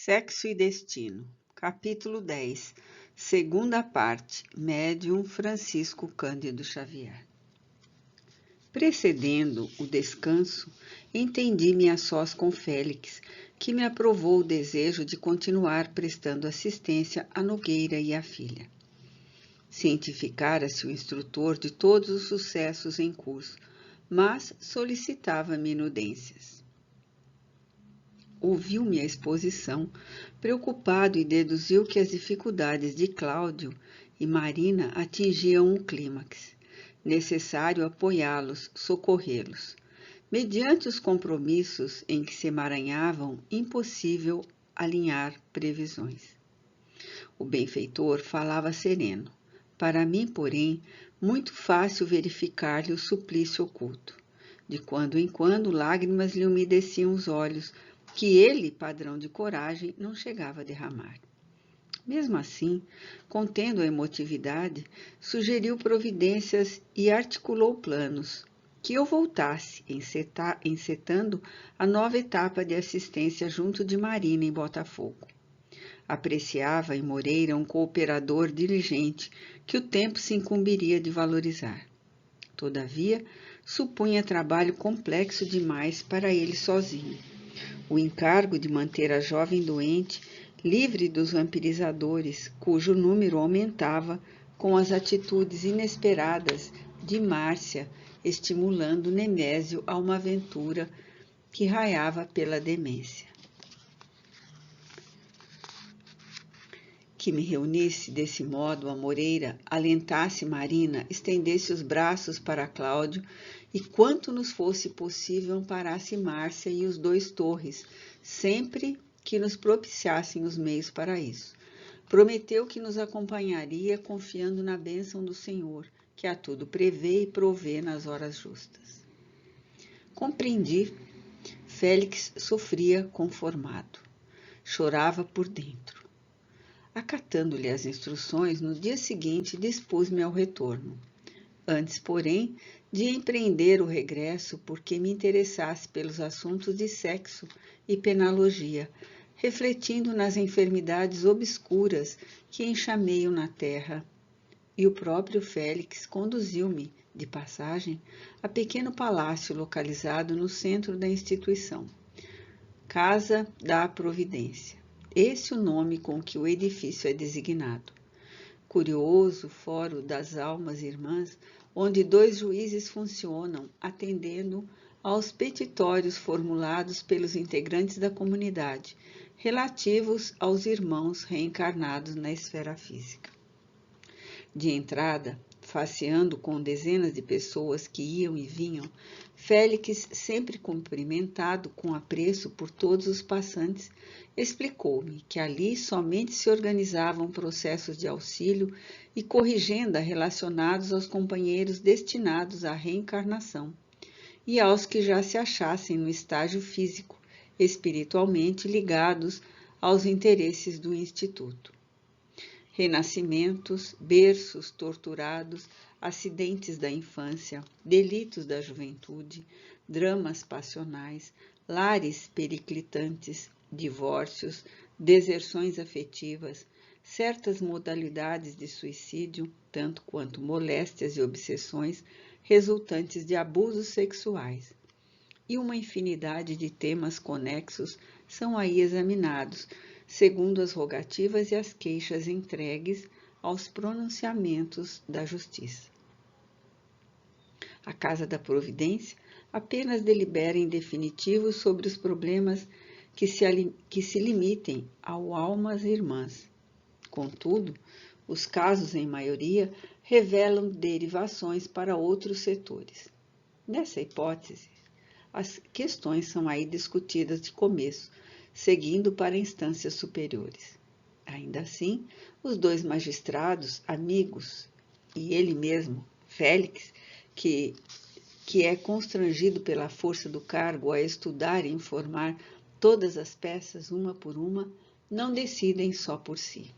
Sexo e Destino, capítulo 10, segunda parte, Médium Francisco Cândido Xavier. Precedendo o descanso, entendi-me a sós com Félix, que me aprovou o desejo de continuar prestando assistência a Nogueira e à filha. Cientificara-se o instrutor de todos os sucessos em curso, mas solicitava minudências. Ouviu-me a exposição, preocupado, e deduziu que as dificuldades de Cláudio e Marina atingiam um clímax. Necessário apoiá-los, socorrê-los. Mediante os compromissos em que se emaranhavam, impossível alinhar previsões. O benfeitor falava sereno. Para mim, porém, muito fácil verificar-lhe o suplício oculto. De quando em quando, lágrimas lhe umedeciam os olhos, que ele, padrão de coragem, não chegava a derramar. Mesmo assim, contendo a emotividade, sugeriu providências e articulou planos, que eu voltasse, encetando a nova etapa de assistência junto de Marina em Botafogo. Apreciava em Moreira um cooperador diligente, que o tempo se incumbiria de valorizar. Todavia, supunha trabalho complexo demais para ele sozinho. O encargo de manter a jovem doente livre dos vampirizadores, cujo número aumentava com as atitudes inesperadas de Márcia, estimulando Nemésio a uma aventura que raiava pela demência. Que me reunisse desse modo a Moreira, alentasse Marina, estendesse os braços para Cláudio e, quanto nos fosse possível, amparasse Márcia e os dois Torres, sempre que nos propiciassem os meios para isso. Prometeu que nos acompanharia, confiando na bênção do Senhor, que a tudo prevê e provê nas horas justas. Compreendi. Félix sofria conformado. Chorava por dentro. Acatando-lhe as instruções, no dia seguinte dispus-me ao retorno. Antes, porém, de empreender o regresso, porque me interessasse pelos assuntos de sexo e penalogia, refletindo nas enfermidades obscuras que enxameiam na terra. E o próprio Félix conduziu-me, de passagem, a pequeno palácio localizado no centro da instituição. Casa da Providência. Esse é o nome com que o edifício é designado. Curioso fórum das almas irmãs, onde dois juízes funcionam, atendendo aos petitórios formulados pelos integrantes da comunidade, relativos aos irmãos reencarnados na esfera física. De entrada, faceando com dezenas de pessoas que iam e vinham, Félix, sempre cumprimentado com apreço por todos os passantes, explicou-me que ali somente se organizavam processos de auxílio e corrigenda relacionados aos companheiros destinados à reencarnação e aos que já se achassem no estágio físico, espiritualmente ligados aos interesses do Instituto. Renascimentos, berços torturados, acidentes da infância, delitos da juventude, dramas passionais, lares periclitantes, divórcios, deserções afetivas, certas modalidades de suicídio, tanto quanto moléstias e obsessões resultantes de abusos sexuais. E uma infinidade de temas conexos são aí examinados, segundo as rogativas e as queixas entregues aos pronunciamentos da justiça. A Casa da Providência apenas delibera em definitivo sobre os problemas que se limitem ao almas irmãs. Contudo, os casos, em maioria, revelam derivações para outros setores. Nessa hipótese, as questões são aí discutidas de começo, seguindo para instâncias superiores. Ainda assim, os dois magistrados, amigos, e ele mesmo, Félix, que é constrangido pela força do cargo a estudar e informar todas as peças, uma por uma, não decidem só por si.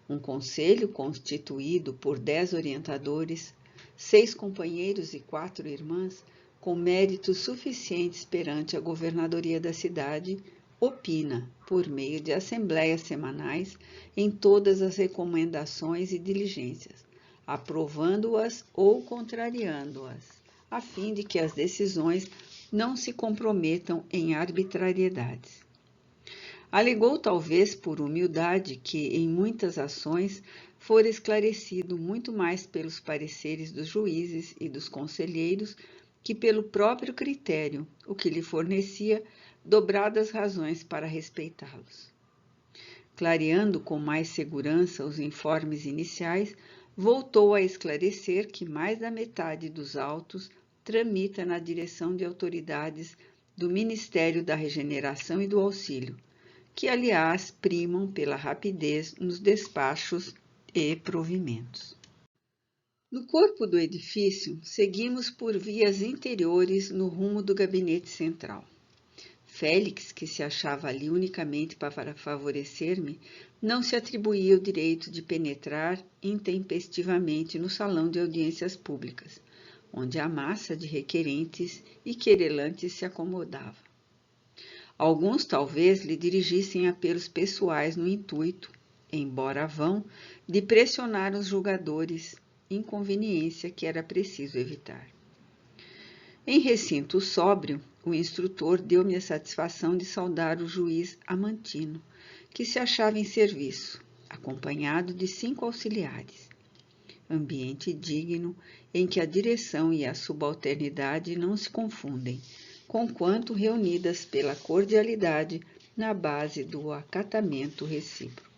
Um conselho constituído por 10 orientadores, 6 companheiros e 4 irmãs, com méritos suficientes perante a governadoria da cidade, opina, por meio de assembleias semanais, em todas as recomendações e diligências, aprovando-as ou contrariando-as, a fim de que as decisões não se comprometam em arbitrariedades. Alegou talvez por humildade que, em muitas ações, fora esclarecido muito mais pelos pareceres dos juízes e dos conselheiros que pelo próprio critério, o que lhe fornecia dobradas razões para respeitá-los. Clareando com mais segurança os informes iniciais, voltou a esclarecer que mais da metade dos autos tramita na direção de autoridades do Ministério da Regeneração e do Auxílio, que, aliás, primam pela rapidez nos despachos e provimentos. No corpo do edifício, seguimos por vias interiores no rumo do gabinete central. Félix, que se achava ali unicamente para favorecer-me, não se atribuía o direito de penetrar intempestivamente no salão de audiências públicas, onde a massa de requerentes e querelantes se acomodava. Alguns talvez lhe dirigissem apelos pessoais no intuito, embora vão, de pressionar os julgadores, inconveniência que era preciso evitar. Em recinto sóbrio, o instrutor deu-me a satisfação de saudar o juiz Amantino, que se achava em serviço, acompanhado de 5 auxiliares. Ambiente digno em que a direção e a subalternidade não se confundem, conquanto reunidas pela cordialidade na base do acatamento recíproco.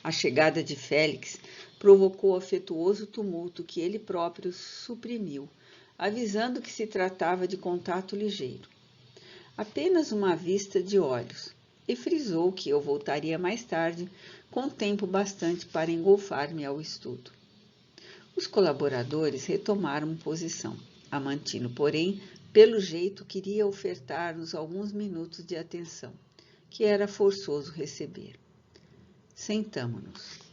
A chegada de Félix provocou afetuoso tumulto que ele próprio suprimiu, avisando que se tratava de contato ligeiro. Apenas uma vista de olhos, e frisou que eu voltaria mais tarde, com tempo bastante para engolfar-me ao estudo. Os colaboradores retomaram posição. Amantino, porém, pelo jeito, queria ofertar-nos alguns minutos de atenção, que era forçoso receber. Sentamo-nos.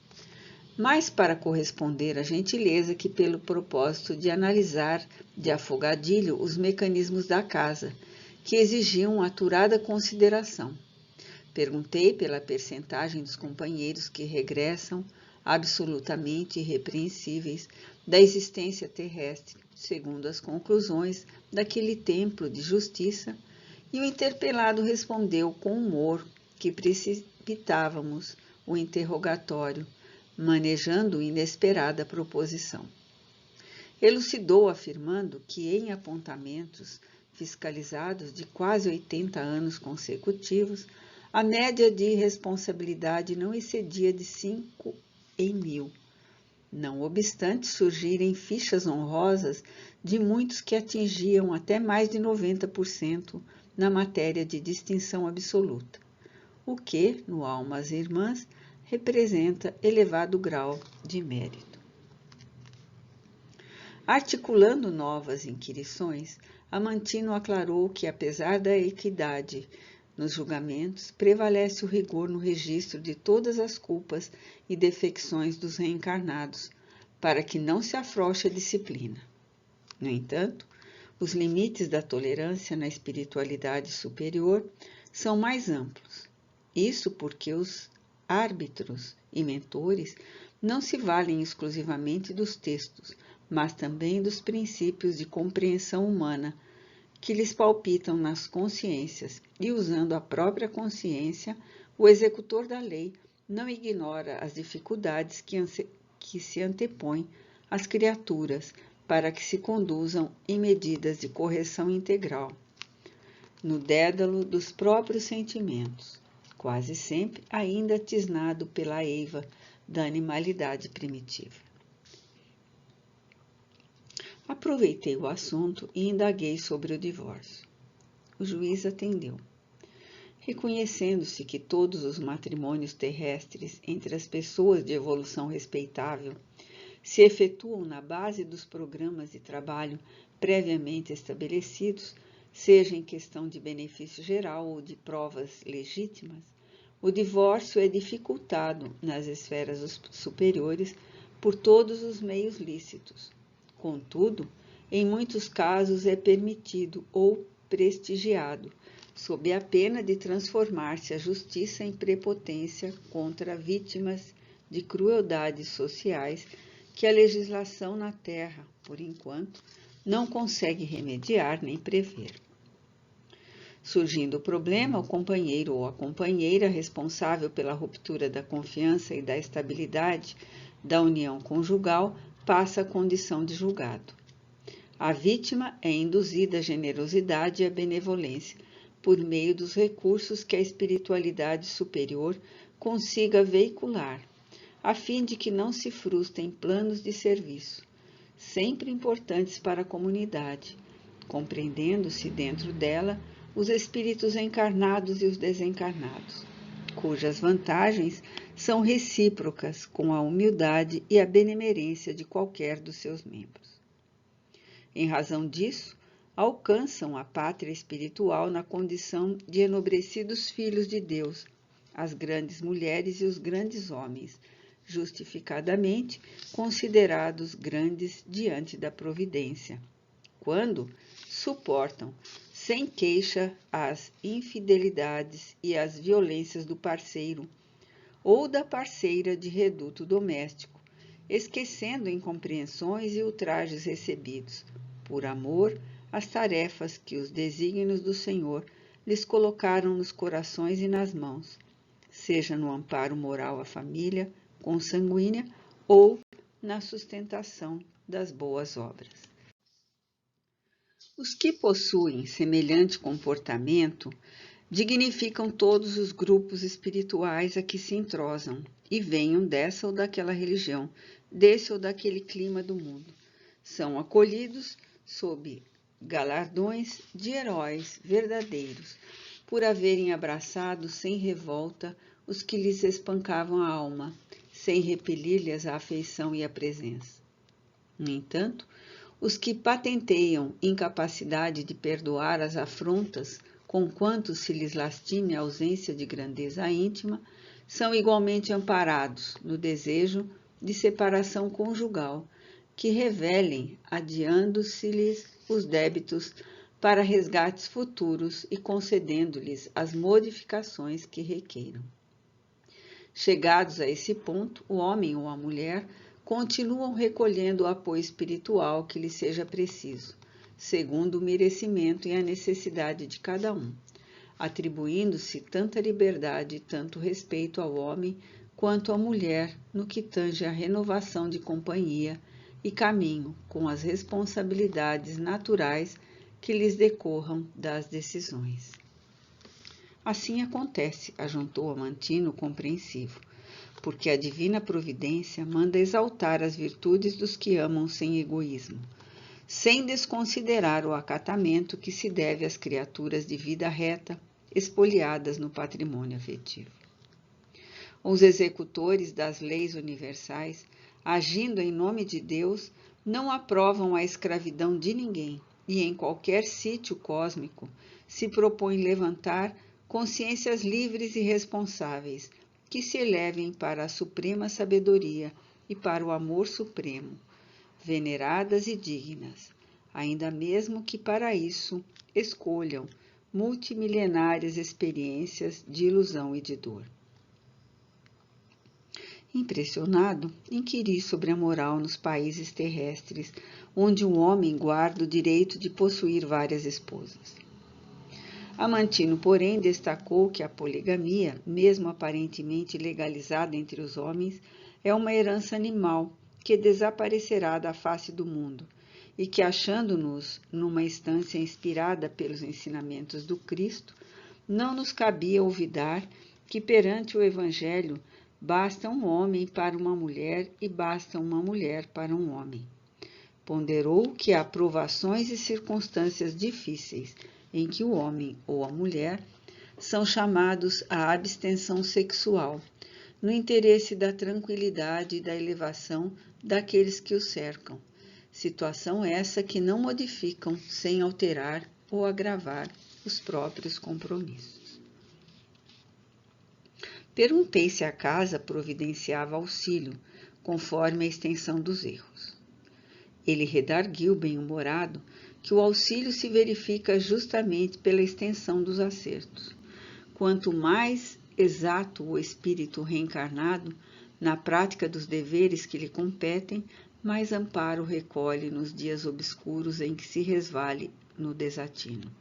Mais para corresponder à gentileza que pelo propósito de analisar de afogadilho os mecanismos da casa, que exigiam aturada consideração. Perguntei pela percentagem dos companheiros que regressam, absolutamente irrepreensíveis, da existência terrestre, segundo as conclusões daquele templo de justiça, e o interpelado respondeu com humor que precipitávamos o interrogatório, manejando inesperada proposição. Elucidou afirmando que em apontamentos fiscalizados de quase 80 anos consecutivos, a média de responsabilidade não excedia de 5 em 1000, não obstante surgirem fichas honrosas de muitos que atingiam até mais de 90% na matéria de distinção absoluta, o que, no Almas Irmãs, representa elevado grau de mérito. Articulando novas inquirições, Amantino aclarou que, apesar da equidade nos julgamentos, prevalece o rigor no registro de todas as culpas e defecções dos reencarnados, para que não se afrouxe a disciplina. No entanto, os limites da tolerância na espiritualidade superior são mais amplos. Isso porque os árbitros e mentores não se valem exclusivamente dos textos, mas também dos princípios de compreensão humana que lhes palpitam nas consciências, e usando a própria consciência, o executor da lei não ignora as dificuldades que se antepõem às criaturas para que se conduzam em medidas de correção integral, no dédalo dos próprios sentimentos, quase sempre ainda tisnado pela eiva da animalidade primitiva. Aproveitei o assunto e indaguei sobre o divórcio. O juiz atendeu. Reconhecendo-se que todos os matrimônios terrestres entre as pessoas de evolução respeitável se efetuam na base dos programas de trabalho previamente estabelecidos, seja em questão de benefício geral ou de provas legítimas, o divórcio é dificultado nas esferas superiores por todos os meios lícitos. Contudo, em muitos casos é permitido ou prestigiado, sob a pena de transformar-se a justiça em prepotência contra vítimas de crueldades sociais que a legislação na terra, por enquanto, não consegue remediar nem prever. Surgindo o problema, o companheiro ou a companheira responsável pela ruptura da confiança e da estabilidade da união conjugal passa a condição de julgado. A vítima é induzida à generosidade e à benevolência por meio dos recursos que a espiritualidade superior consiga veicular, a fim de que não se frustrem planos de serviço, sempre importantes para a comunidade, compreendendo-se dentro dela os espíritos encarnados e os desencarnados, cujas vantagens são recíprocas com a humildade e a benemerência de qualquer dos seus membros. Em razão disso, alcançam a pátria espiritual na condição de enobrecidos filhos de Deus, as grandes mulheres e os grandes homens, justificadamente considerados grandes diante da providência, quando suportam sem queixa as infidelidades e as violências do parceiro ou da parceira de reduto doméstico, esquecendo incompreensões e ultrajes recebidos, por amor às tarefas que os desígnios do Senhor lhes colocaram nos corações e nas mãos, seja no amparo moral à família consanguínea ou na sustentação das boas obras. Os que possuem semelhante comportamento dignificam todos os grupos espirituais a que se entrosam e venham dessa ou daquela religião, desse ou daquele clima do mundo. São acolhidos sob galardões de heróis verdadeiros, por haverem abraçado sem revolta os que lhes espancavam a alma, sem repelir-lhes a afeição e a presença. No entanto, os que patenteiam incapacidade de perdoar as afrontas, conquanto se lhes lastime a ausência de grandeza íntima, são igualmente amparados no desejo de separação conjugal, que revelem, adiando-se-lhes os débitos para resgates futuros e concedendo-lhes as modificações que requeiram. Chegados a esse ponto, o homem ou a mulher continuam recolhendo o apoio espiritual que lhes seja preciso, segundo o merecimento e a necessidade de cada um, atribuindo-se tanta liberdade e tanto respeito ao homem quanto à mulher no que tange à renovação de companhia e caminho com as responsabilidades naturais que lhes decorram das decisões. Assim acontece, ajuntou Amantino compreensivo, porque a divina providência manda exaltar as virtudes dos que amam sem egoísmo, sem desconsiderar o acatamento que se deve às criaturas de vida reta, espoliadas no patrimônio afetivo. Os executores das leis universais, agindo em nome de Deus, não aprovam a escravidão de ninguém e em qualquer sítio cósmico se propõem levantar consciências livres e responsáveis que se elevem para a suprema sabedoria e para o amor supremo, veneradas e dignas, ainda mesmo que para isso escolham multimilenárias experiências de ilusão e de dor. Impressionado, inquiri sobre a moral nos países terrestres, onde um homem guarda o direito de possuir várias esposas. Amantino, porém, destacou que a poligamia, mesmo aparentemente legalizada entre os homens, é uma herança animal que desaparecerá da face do mundo e que, achando-nos numa instância inspirada pelos ensinamentos do Cristo, não nos cabia olvidar que perante o Evangelho basta um homem para uma mulher e basta uma mulher para um homem. Ponderou que há provações e circunstâncias difíceis em que o homem ou a mulher são chamados à abstenção sexual, no interesse da tranquilidade e da elevação daqueles que o cercam, situação essa que não modificam sem alterar ou agravar os próprios compromissos. Perguntei se a casa providenciava auxílio, conforme a extensão dos erros. Ele redarguiu bem-humorado que o auxílio se verifica justamente pela extensão dos acertos. Quanto mais exato o espírito reencarnado na prática dos deveres que lhe competem, mais amparo recolhe nos dias obscuros em que se resvale no desatino.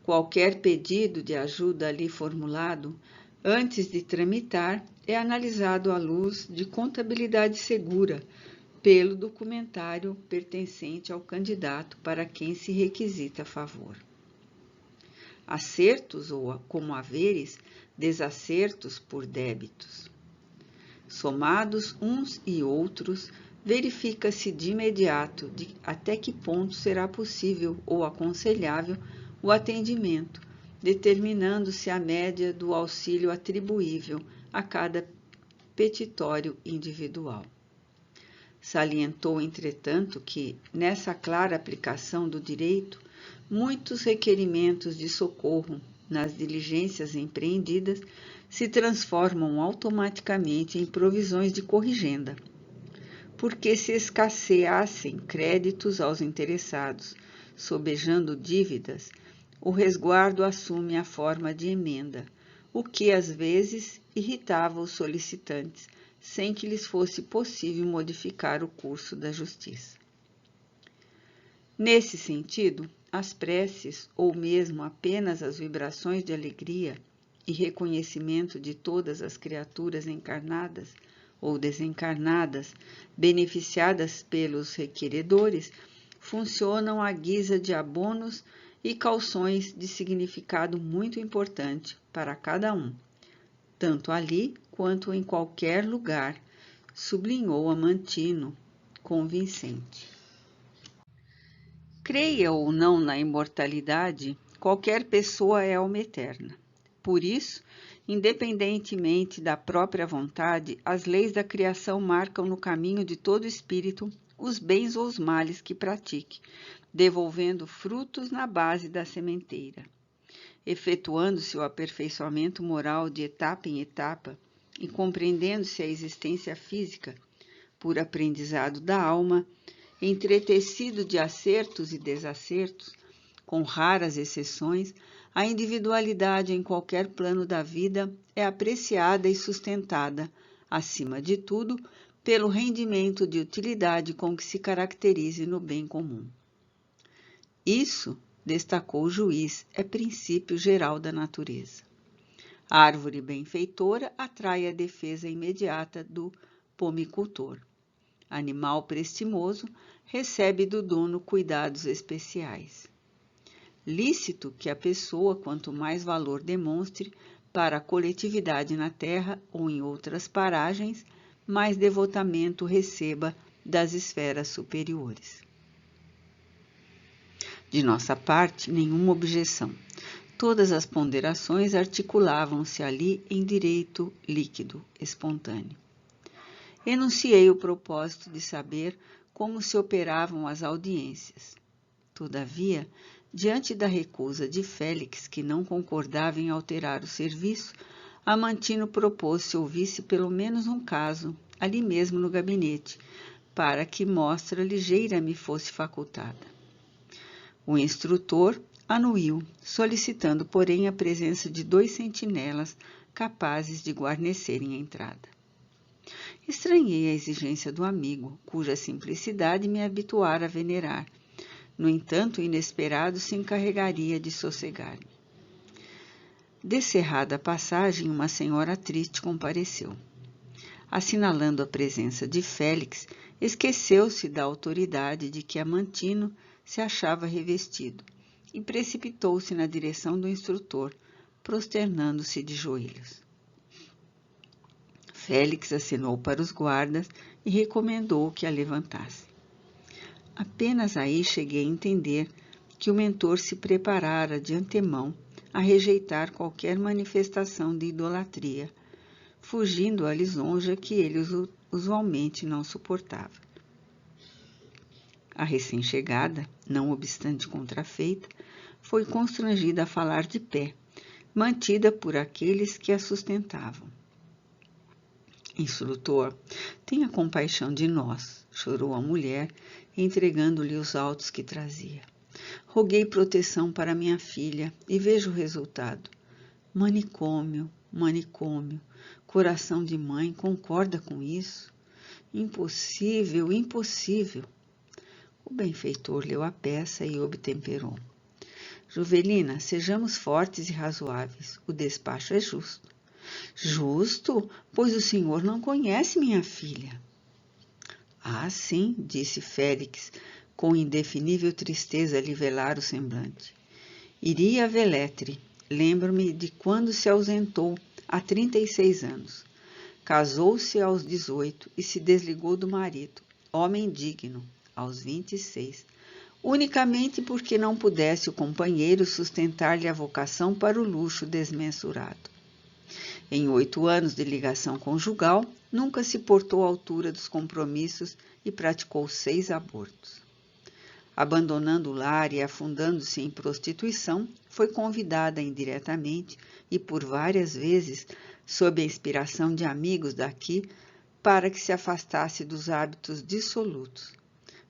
Qualquer pedido de ajuda ali formulado, antes de tramitar, é analisado à luz de contabilidade segura pelo documentário pertencente ao candidato para quem se requisita favor. Acertos ou como haveres, desacertos por débitos. Somados uns e outros, verifica-se de imediato até que ponto será possível ou aconselhável o atendimento, determinando-se a média do auxílio atribuível a cada petitório individual. Salientou, entretanto, que, nessa clara aplicação do direito, muitos requerimentos de socorro nas diligências empreendidas se transformam automaticamente em provisões de corrigenda, porque se escasseassem créditos aos interessados, sobejando dívidas, o resguardo assume a forma de emenda, o que às vezes irritava os solicitantes, sem que lhes fosse possível modificar o curso da justiça. Nesse sentido, as preces, ou mesmo apenas as vibrações de alegria e reconhecimento de todas as criaturas encarnadas ou desencarnadas, beneficiadas pelos requeredores, funcionam à guisa de abonos e cauções de significado muito importante para cada um, tanto ali quanto em qualquer lugar, sublinhou Amantino, convincente. Creia ou não na imortalidade, qualquer pessoa é alma eterna. Por isso, independentemente da própria vontade, as leis da criação marcam no caminho de todo espírito os bens ou os males que pratique, devolvendo frutos na base da sementeira. Efetuando-se o aperfeiçoamento moral de etapa em etapa e compreendendo-se a existência física por aprendizado da alma, entretecido de acertos e desacertos, com raras exceções, a individualidade em qualquer plano da vida é apreciada e sustentada, acima de tudo, pelo rendimento de utilidade com que se caracterize no bem comum. Isso, destacou o juiz, é princípio geral da natureza. A árvore benfeitora atrai a defesa imediata do pomicultor. Animal prestimoso recebe do dono cuidados especiais. Lícito que a pessoa, quanto mais valor demonstre para a coletividade na terra ou em outras paragens, mais devotamento receba das esferas superiores. De nossa parte, nenhuma objeção. Todas as ponderações articulavam-se ali em direito líquido, espontâneo. Enunciei o propósito de saber como se operavam as audiências. Todavia, diante da recusa de Félix, que não concordava em alterar o serviço, Amantino propôs se ouvisse pelo menos um caso, ali mesmo no gabinete, para que mostra ligeira me fosse facultada. O instrutor anuiu, solicitando, porém, a presença de 2 sentinelas capazes de guarnecerem a entrada. Estranhei a exigência do amigo, cuja simplicidade me habituara a venerar. No entanto, o inesperado se encarregaria de sossegar-me. Descerrada a passagem, uma senhora triste compareceu. Assinalando a presença de Félix, esqueceu-se da autoridade de que Amantino se achava revestido e precipitou-se na direção do instrutor, prosternando-se de joelhos. Félix acenou para os guardas e recomendou que a levantasse. Apenas aí cheguei a entender que o mentor se preparara de antemão a rejeitar qualquer manifestação de idolatria, fugindo à lisonja que ele usualmente não suportava. A recém-chegada, não obstante contrafeita, foi constrangida a falar de pé, mantida por aqueles que a sustentavam. Instrutor, tenha compaixão de nós, chorou a mulher, entregando-lhe os autos que trazia. Roguei proteção para minha filha e veja o resultado. Manicômio, manicômio, coração de mãe concorda com isso? Impossível, impossível. O benfeitor leu a peça e obtemperou. Jovelina, sejamos fortes e razoáveis, o despacho é justo. Justo, pois o senhor não conhece minha filha. Ah, sim, disse Félix, com indefinível tristeza a lhe velar o semblante. Iria a Veletre, lembro-me de quando se ausentou, há 36 anos. Casou-se aos 18 e se desligou do marido, homem digno, aos 26, unicamente porque não pudesse o companheiro sustentar-lhe a vocação para o luxo desmensurado. Em 8 anos de ligação conjugal, nunca se portou à altura dos compromissos e praticou 6 abortos. Abandonando o lar e afundando-se em prostituição, foi convidada indiretamente e por várias vezes, sob a inspiração de amigos daqui, para que se afastasse dos hábitos dissolutos,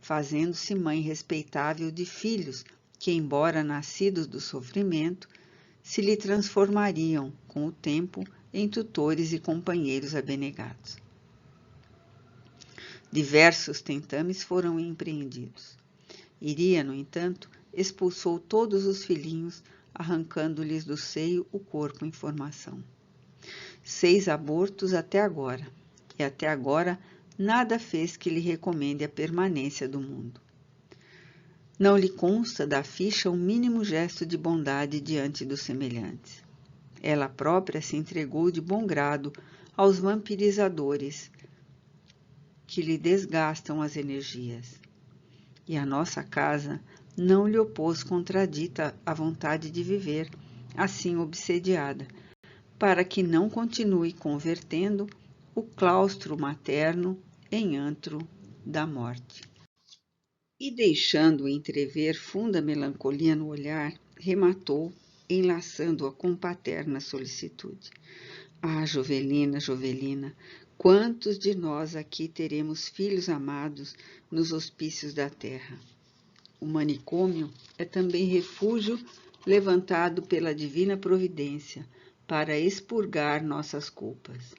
fazendo-se mãe respeitável de filhos que, embora nascidos do sofrimento, se lhe transformariam, com o tempo, em tutores e companheiros abnegados. Diversos tentames foram empreendidos. Iria, no entanto, expulsou todos os filhinhos, arrancando-lhes do seio o corpo em formação. 6 abortos até agora, e até agora nada fez que lhe recomende a permanência do mundo. Não lhe consta da ficha o mínimo gesto de bondade diante dos semelhantes. Ela própria se entregou de bom grado aos vampirizadores que lhe desgastam as energias. E a nossa casa não lhe opôs contradita a vontade de viver, assim obsediada, para que não continue convertendo o claustro materno em antro da morte. E deixando entrever funda melancolia no olhar, rematou, enlaçando-a com paterna solicitude. Ah, Jovelina, Jovelina, quantos de nós aqui teremos filhos amados nos hospícios da terra? O manicômio é também refúgio levantado pela divina providência para expurgar nossas culpas.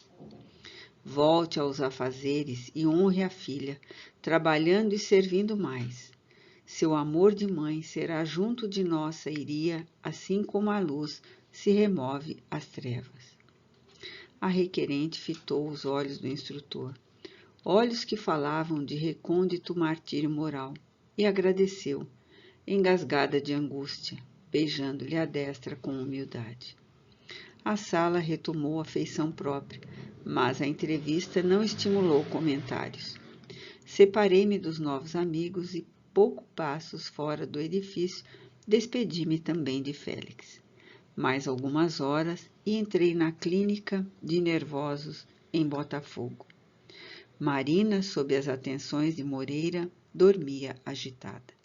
Volte aos afazeres e honre a filha, trabalhando e servindo mais. Seu amor de mãe será junto de nossa Iria, assim como a luz se remove às trevas. A requerente fitou os olhos do instrutor, olhos que falavam de recôndito martírio moral, e agradeceu, engasgada de angústia, beijando-lhe a destra com humildade. A sala retomou a feição própria, mas a entrevista não estimulou comentários. Separei-me dos novos amigos e, pouco passos fora do edifício, despedi-me também de Félix. Mais algumas horas e entrei na clínica de nervosos em Botafogo. Marina, sob as atenções de Moreira, dormia agitada.